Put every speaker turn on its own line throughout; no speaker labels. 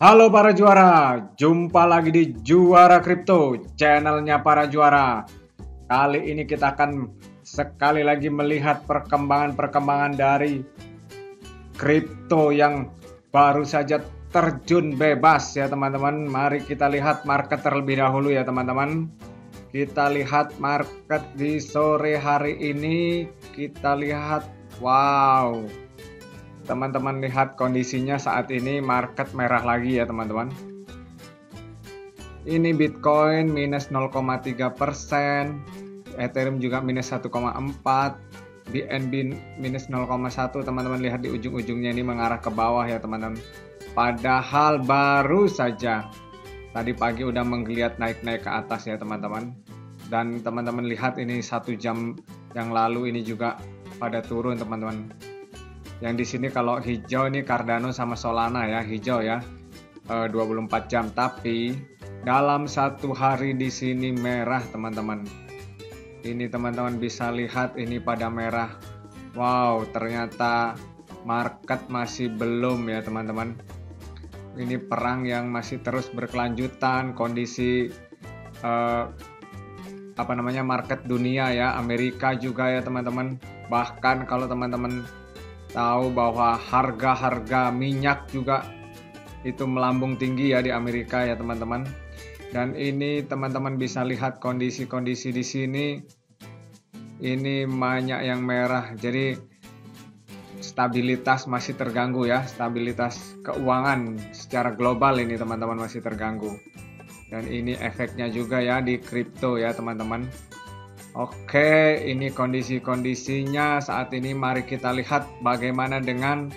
Halo para juara, jumpa lagi di Juara Kripto, channelnya para juara. Kali ini kita akan sekali lagi melihat perkembangan-perkembangan dari kripto yang baru saja terjun bebas ya teman-teman. Mari kita lihat market terlebih dahulu ya teman-teman. Kita lihat market di sore hari ini. Kita lihat, wow. Teman-teman lihat kondisinya saat ini market merah lagi ya teman-teman. Ini Bitcoin minus 0,3%, Ethereum juga minus 1,4%, BNB minus 0,1%. Teman-teman lihat di ujung-ujungnya ini mengarah ke bawah ya teman-teman. Padahal baru saja tadi pagi udah menggeliat naik-naik ke atas ya teman-teman. Dan teman-teman lihat ini 1 jam yang lalu ini juga pada turun teman-teman. Yang di sini kalau hijau ini Cardano sama Solana ya, hijau ya, 24 jam. Tapi dalam satu hari di sini merah teman-teman. Ini teman-teman bisa lihat ini pada merah. Wow, ternyata market masih belum ya teman-teman. Ini perang yang masih terus berkelanjutan, kondisi market dunia ya, Amerika juga ya teman-teman. Bahkan kalau teman-teman tahu bahwa harga-harga minyak juga itu melambung tinggi ya di Amerika ya teman-teman. Dan ini teman-teman bisa lihat kondisi-kondisi di sini. Ini banyak yang merah. Jadi stabilitas masih terganggu ya. Stabilitas keuangan secara global ini teman-teman masih terganggu. Dan ini efeknya juga ya di kripto ya teman-teman. Oke, ini kondisi-kondisinya saat ini. Mari kita lihat bagaimana dengan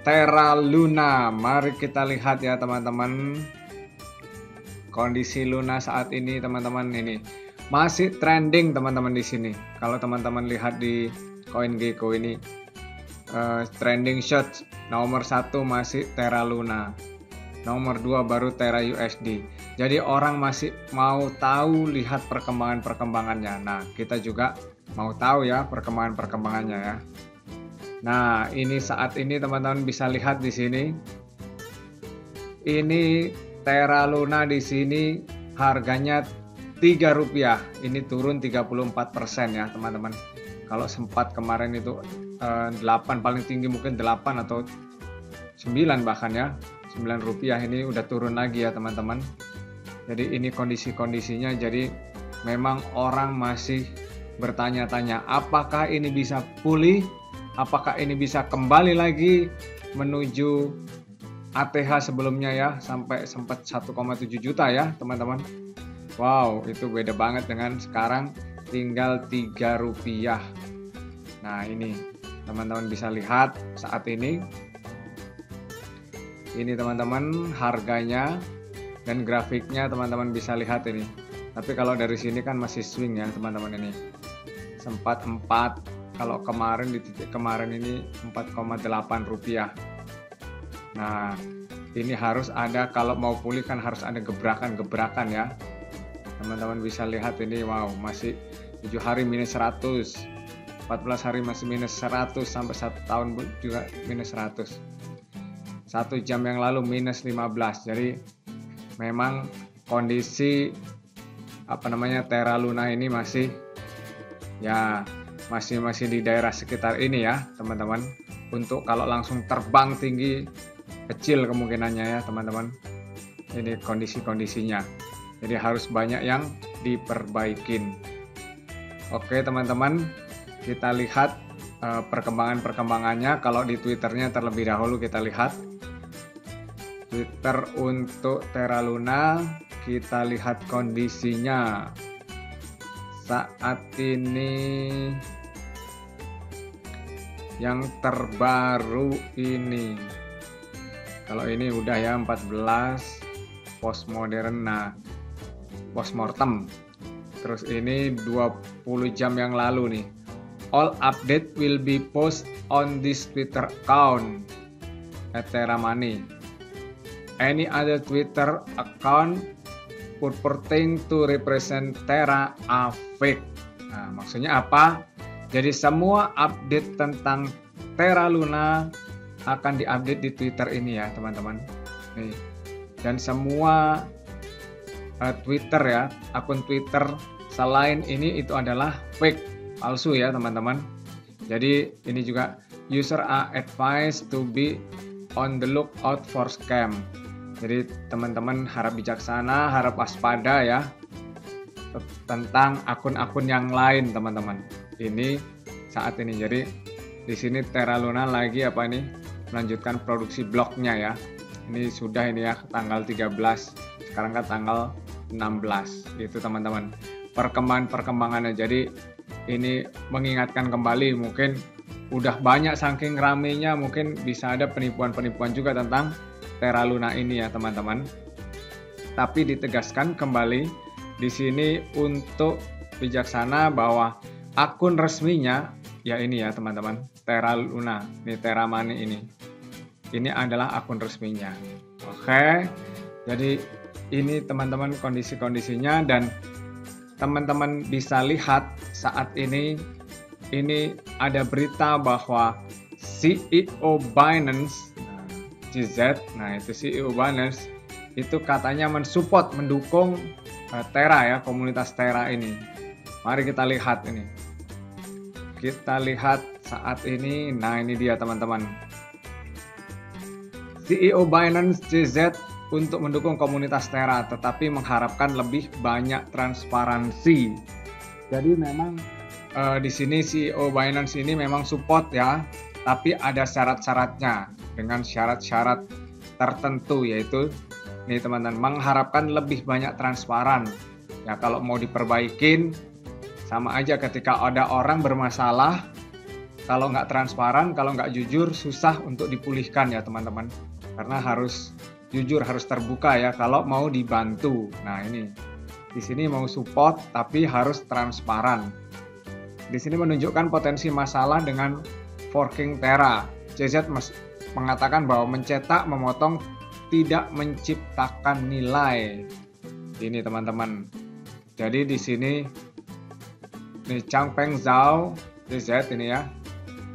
Terra Luna. Mari kita lihat ya teman-teman. Kondisi Luna saat ini teman-teman ini masih trending teman-teman di sini. Kalau teman-teman lihat di CoinGecko ini trending shot nomor 1 masih Terra Luna. Nomor 2 baru Terra USD. Jadi orang masih mau tahu lihat perkembangannya. Nah, kita juga mau tahu ya perkembangannya ya. Nah, ini saat ini teman-teman bisa lihat di sini. Ini Terra Luna di sini harganya Rp3. Ini turun 34% ya, teman-teman. Kalau sempat kemarin itu 8 paling tinggi mungkin 8 atau 9 bahkan ya. Rp9 ini udah turun lagi ya teman-teman. Jadi ini kondisi-kondisinya. Jadi memang orang masih bertanya-tanya apakah ini bisa pulih, apakah ini bisa kembali lagi menuju ATH sebelumnya ya, sampai sempat 1,7 juta ya teman-teman. Wow, itu beda banget dengan sekarang tinggal Rp3. Nah ini teman-teman bisa lihat saat ini. Ini teman-teman harganya dan grafiknya teman-teman bisa lihat ini. Tapi kalau dari sini kan masih swing ya teman-teman ini. Sempat 4, kalau kemarin di titik kemarin ini Rp4,8. Nah, ini harus ada, kalau mau pulih kan harus ada gebrakan-gebrakan ya. Teman-teman bisa lihat ini, wow, masih 7 hari minus 100. 14 hari masih minus 100, sampai 1 tahun juga minus 100. 1 jam yang lalu minus 15. Jadi memang kondisi Terra Luna ini masih di daerah sekitar ini ya teman-teman. Untuk kalau langsung terbang tinggi kecil kemungkinannya ya teman-teman. Ini kondisi-kondisinya. Jadi harus banyak yang diperbaikin. Oke teman-teman, kita lihat perkembangannya. Kalau di Twitternya terlebih dahulu kita lihat Twitter untuk Terra Luna. Kita lihat kondisinya saat ini. Yang terbaru ini, kalau ini udah ya 14 postmodern, nah postmortem. Terus ini 20 jam yang lalu nih. All update will be post on this Twitter account @Terra Money. Any other Twitter account purporting to represent Terra are fake. Nah, maksudnya apa? Jadi semua update tentang Terra Luna akan diupdate di Twitter ini ya teman-teman. Nih. Dan semua Twitter ya, akun Twitter selain ini itu adalah fake, palsu ya teman-teman. Jadi ini juga user are advised to be on the lookout for scam. Jadi teman-teman harap bijaksana, harap waspada ya tentang akun-akun yang lain teman-teman. Ini saat ini. Jadi di sini Terra Luna lagi apa nih? Melanjutkan produksi bloknya ya. Ini sudah ini ya tanggal 13. Sekarang kan tanggal 16 itu teman-teman. Perkembangannya. Jadi ini mengingatkan kembali, mungkin udah banyak saking ramenya, mungkin bisa ada penipuan-penipuan juga tentang Terra Luna ini ya teman-teman. Tapi ditegaskan kembali di sini untuk bijaksana bahwa akun resminya ya ini ya teman-teman, Terra Luna, ini Terra Money ini. Ini adalah akun resminya. Oke. Jadi ini teman-teman kondisi-kondisinya, dan teman-teman bisa lihat saat ini ada berita bahwa CEO Binance CZ, nah itu CEO Binance itu katanya mendukung Terra ya, komunitas Terra ini. Mari kita lihat ini. Kita lihat saat ini, nah ini dia teman-teman. CEO Binance CZ untuk mendukung komunitas Terra, tetapi mengharapkan lebih banyak transparansi. Jadi memang di sini CEO Binance ini memang support ya, tapi ada syarat-syaratnya dengan syarat-syarat tertentu, yaitu nih teman-teman, mengharapkan lebih banyak transparan. Ya kalau mau diperbaikin sama aja ketika ada orang bermasalah, kalau nggak transparan, kalau nggak jujur, susah untuk dipulihkan ya teman-teman. Karena harus jujur, harus terbuka ya kalau mau dibantu. Nah ini di sini mau support tapi harus transparan. Di sini menunjukkan potensi masalah dengan forking Terra. CZ mengatakan bahwa mencetak, memotong, tidak menciptakan nilai. Ini teman-teman. Jadi di sini nih Changpeng Zhao CZ ini ya,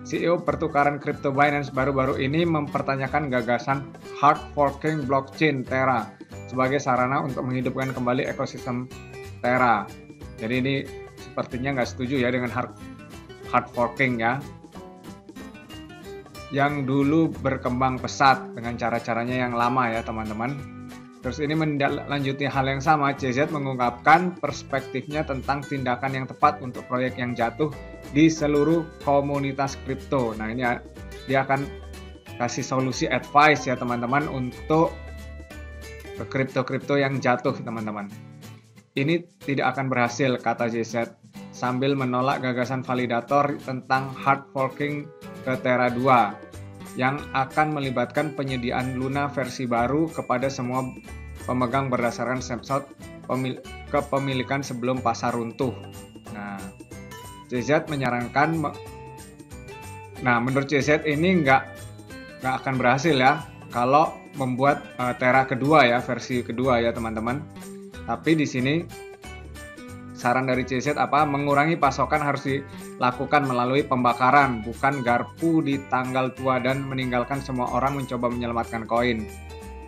CEO pertukaran kripto Binance baru-baru ini mempertanyakan gagasan hard forking blockchain Terra sebagai sarana untuk menghidupkan kembali ekosistem Terra. Jadi ini sepertinya nggak setuju ya dengan hard forking ya, yang dulu berkembang pesat dengan cara-caranya yang lama ya teman-teman. Terus ini menindaklanjuti hal yang sama, CZ mengungkapkan perspektifnya tentang tindakan yang tepat untuk proyek yang jatuh di seluruh komunitas kripto. Nah ini dia akan kasih solusi advice ya teman-teman untuk kripto-kripto yang jatuh teman-teman. Ini tidak akan berhasil kata CZ, sambil menolak gagasan validator tentang hard forking ke Terra 2 yang akan melibatkan penyediaan Luna versi baru kepada semua pemegang berdasarkan snapshot kepemilikan sebelum pasar runtuh. Nah, CZ menyarankan, menurut CZ ini nggak akan berhasil ya kalau membuat Terra kedua ya, versi kedua ya teman-teman. Tapi di sini saran dari CZ apa? Mengurangi pasokan harus dilakukan melalui pembakaran, bukan garpu di tanggal tua dan meninggalkan semua orang mencoba menyelamatkan koin.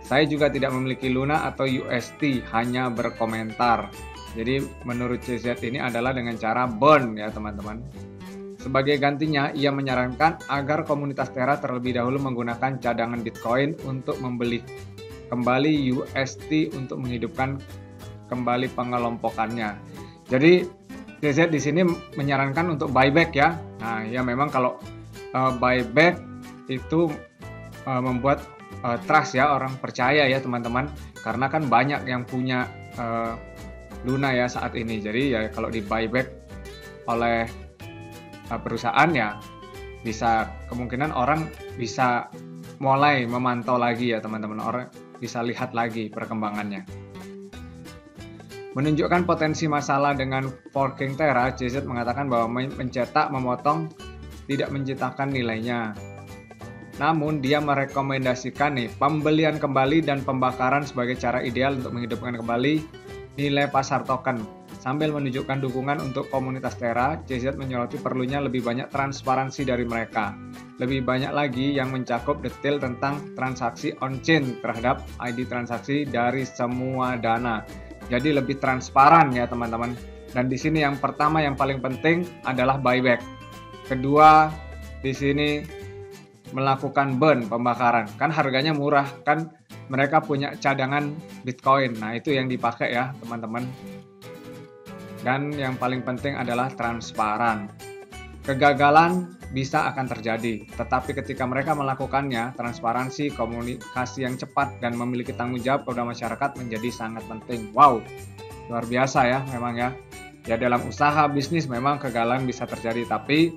Saya juga tidak memiliki Luna atau UST, hanya berkomentar. Jadi menurut CZ ini adalah dengan cara burn ya teman-teman. Sebagai gantinya, ia menyarankan agar komunitas Terra terlebih dahulu menggunakan cadangan Bitcoin untuk membeli kembali UST untuk menghidupkan kembali pengelompokannya. Jadi CZ di sini menyarankan untuk buyback ya. Nah ya memang kalau buyback itu membuat trust ya, orang percaya ya teman-teman. Karena kan banyak yang punya Luna ya saat ini. Jadi ya kalau di buyback oleh perusahaan ya bisa kemungkinan orang bisa mulai memantau lagi ya teman-teman. Orang bisa lihat lagi perkembangannya. Menunjukkan potensi masalah dengan forking Terra, CZ mengatakan bahwa mencetak, memotong, tidak menciptakan nilainya. Namun dia merekomendasikan pembelian kembali dan pembakaran sebagai cara ideal untuk menghidupkan kembali nilai pasar token. Sambil menunjukkan dukungan untuk komunitas Terra, CZ menyoroti perlunya lebih banyak transparansi dari mereka. Lebih banyak lagi yang mencakup detail tentang transaksi on-chain terhadap ID transaksi dari semua dana. Jadi lebih transparan ya teman-teman. Dan di sini yang pertama yang paling penting adalah buyback. Kedua, di sini melakukan burn, pembakaran. Kan harganya murah, kan mereka punya cadangan Bitcoin. Nah, itu yang dipakai ya teman-teman. Dan yang paling penting adalah transparan. Kegagalan bisa akan terjadi, tetapi ketika mereka melakukannya, transparansi, komunikasi yang cepat, dan memiliki tanggung jawab kepada masyarakat menjadi sangat penting. Wow, luar biasa ya memang ya. Ya dalam usaha bisnis memang kegagalan bisa terjadi, tapi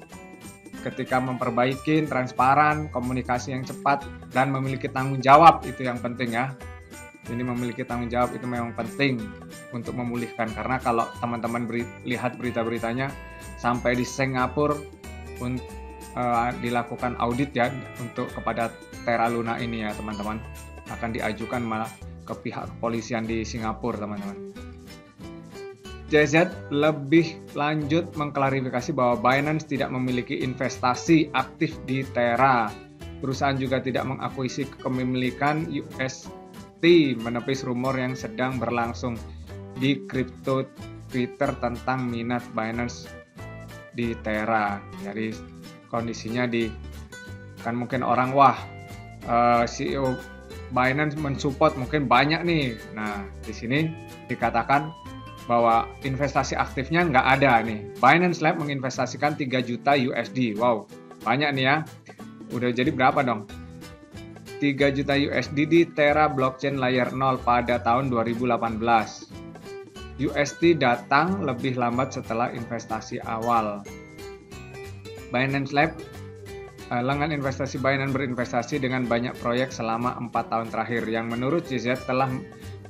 ketika memperbaiki, transparan, komunikasi yang cepat, dan memiliki tanggung jawab itu yang penting ya. Ini memiliki tanggung jawab itu memang penting untuk memulihkan, karena kalau teman-teman lihat berita-beritanya sampai di Singapura dilakukan audit ya untuk kepada Terra Luna ini ya teman-teman, akan diajukan malah ke pihak kepolisian di Singapura teman-teman. CZ lebih lanjut mengklarifikasi bahwa Binance tidak memiliki investasi aktif di Terra. Perusahaan juga tidak mengakuisisi kepemilikan UST, menepis rumor yang sedang berlangsung di kripto Twitter tentang minat Binance di Terra. Jadi kondisinya kan mungkin orang CEO Binance mensupport mungkin banyak nih. Nah di sini dikatakan bahwa investasi aktifnya nggak ada nih. Binance Lab menginvestasikan 3 juta USD. Wow, banyak nih ya. Udah jadi berapa dong? 3 juta USD di Terra Blockchain Layer 0 pada tahun 2018. USD datang lebih lambat setelah investasi awal. Binance Lab, lengan investasi Binance berinvestasi dengan banyak proyek selama 4 tahun terakhir yang menurut CZ telah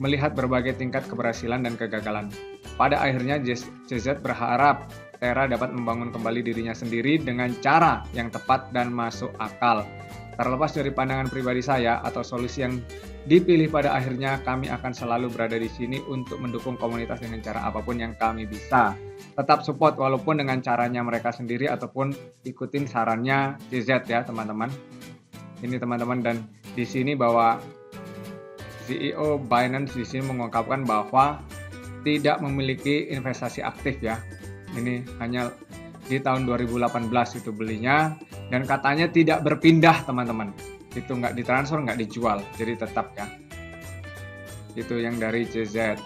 melihat berbagai tingkat keberhasilan dan kegagalan. Pada akhirnya CZ berharap Terra dapat membangun kembali dirinya sendiri dengan cara yang tepat dan masuk akal. Terlepas dari pandangan pribadi saya atau solusi yang dipilih pada akhirnya, kami akan selalu berada di sini untuk mendukung komunitas dengan cara apapun yang kami bisa. Tetap support walaupun dengan caranya mereka sendiri ataupun ikutin sarannya CZ ya teman-teman. Ini teman-teman, dan di sini bahwa CEO Binance di sini mengungkapkan bahwa tidak memiliki investasi aktif ya. Ini hanya di tahun 2018 itu belinya, dan katanya tidak berpindah teman-teman. Itu nggak ditransfer, nggak dijual, jadi tetap ya. Itu yang dari CZ.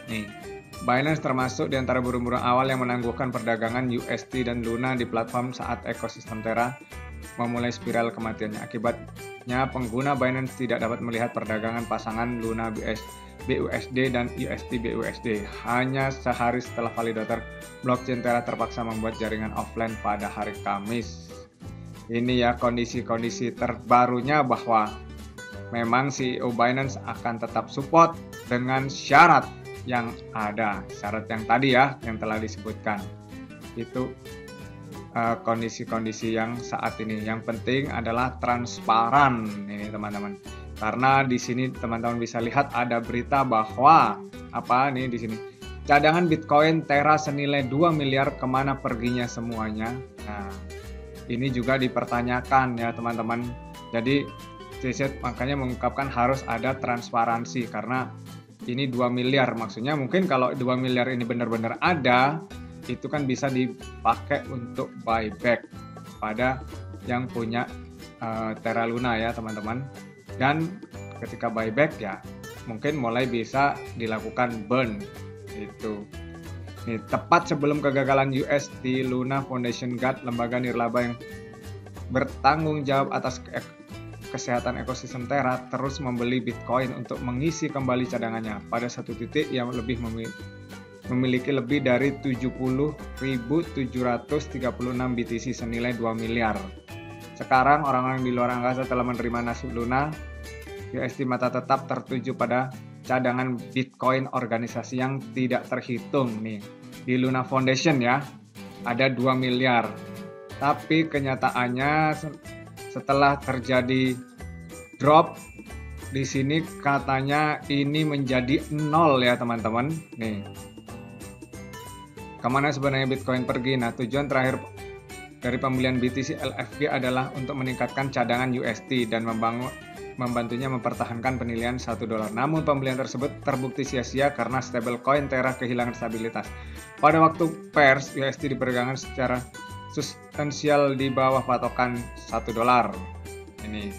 Nih, Binance termasuk di antara burung-burung awal yang menangguhkan perdagangan UST dan Luna di platform saat ekosistem Terra memulai spiral kematiannya. Akibatnya pengguna Binance tidak dapat melihat perdagangan pasangan Luna BUSD dan UST BUSD hanya sehari setelah validator blockchain Terra terpaksa membuat jaringan offline pada hari Kamis. Ini ya kondisi-kondisi terbarunya, bahwa memang CEO Binance akan tetap support dengan syarat yang ada, syarat yang tadi ya yang telah disebutkan. Itu kondisi-kondisi yang saat ini. Yang penting adalah transparan ini teman-teman. Karena di sini teman-teman bisa lihat ada berita bahwa apa nih di sini, cadangan Bitcoin Terra senilai 2 miliar kemana perginya semuanya. Nah, ini juga dipertanyakan ya teman-teman. Jadi CZ makanya mengungkapkan harus ada transparansi, karena ini 2 miliar maksudnya mungkin kalau 2 miliar ini benar-benar ada, itu kan bisa dipakai untuk buyback pada yang punya Terra Luna ya teman-teman. Dan ketika buyback ya mungkin mulai bisa dilakukan burn itu. Nih, tepat sebelum kegagalan UST, Luna Foundation Guard, lembaga nirlaba yang bertanggung jawab atas kesehatan ekosistem Terra, terus membeli Bitcoin untuk mengisi kembali cadangannya. Pada satu titik yang memiliki lebih dari 70.736 BTC senilai 2 miliar. Sekarang orang-orang di luar angkasa telah menerima nasib Luna. UST mata tetap tertuju pada cadangan Bitcoin organisasi yang tidak terhitung nih. Di Luna Foundation ya, ada 2 miliar. Tapi kenyataannya setelah terjadi drop di sini katanya ini menjadi 0 ya teman-teman. Nih. Kemana sebenarnya Bitcoin pergi? Nah, tujuan terakhir dari pembelian BTC LFG adalah untuk meningkatkan cadangan USD dan membantunya mempertahankan penilaian $1. Namun pembelian tersebut terbukti sia-sia karena stablecoin Terra kehilangan stabilitas. Pada waktu pers, USD diperdagangkan secara substansial di bawah patokan $1. Ini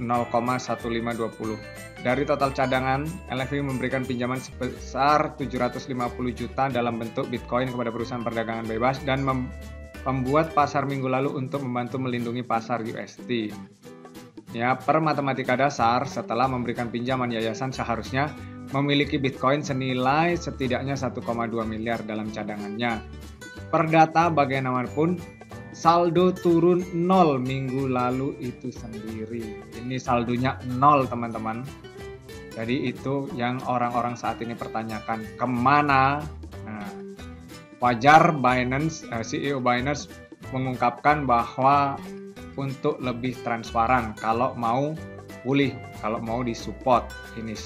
0,1520. Dari total cadangan, LFG memberikan pinjaman sebesar 750 juta dalam bentuk Bitcoin kepada perusahaan perdagangan bebas dan membuat pasar minggu lalu untuk membantu melindungi pasar USD. Ya, per matematika dasar, setelah memberikan pinjaman, yayasan seharusnya memiliki Bitcoin senilai setidaknya 1,2 miliar dalam cadangannya. Per data bagaimanapun, saldo turun 0 minggu lalu itu sendiri. Ini saldonya 0 teman-teman. Jadi itu yang orang-orang saat ini pertanyakan, kemana? Nah, wajar CEO Binance mengungkapkan bahwa untuk lebih transparan kalau mau pulih, kalau mau disupport. Ini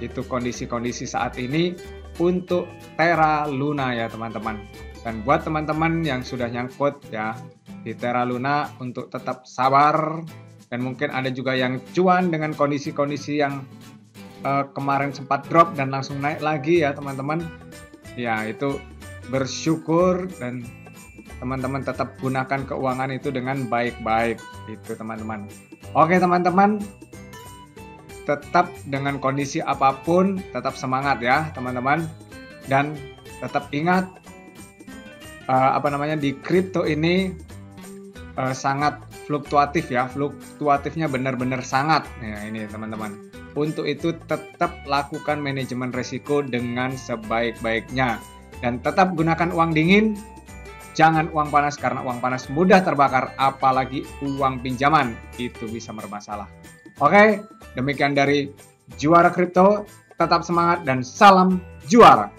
itu kondisi-kondisi saat ini untuk Terra Luna ya teman-teman. Dan buat teman-teman yang sudah nyangkut ya di Terra Luna untuk tetap sabar, dan mungkin ada juga yang cuan dengan kondisi-kondisi yang kemarin sempat drop dan langsung naik lagi ya teman-teman. Ya itu bersyukur dan teman-teman tetap gunakan keuangan itu dengan baik-baik itu teman-teman. Oke teman-teman, tetap dengan kondisi apapun tetap semangat ya teman-teman, dan tetap ingat di kripto ini sangat fluktuatif ya, fluktuatifnya benar-benar sangat ya ini teman-teman. Untuk itu tetap lakukan manajemen risiko dengan sebaik-baiknya dan tetap gunakan uang dingin, jangan uang panas karena uang panas mudah terbakar, apalagi uang pinjaman itu bisa bermasalah. Oke, demikian dari Juara Kripto, tetap semangat dan salam juara.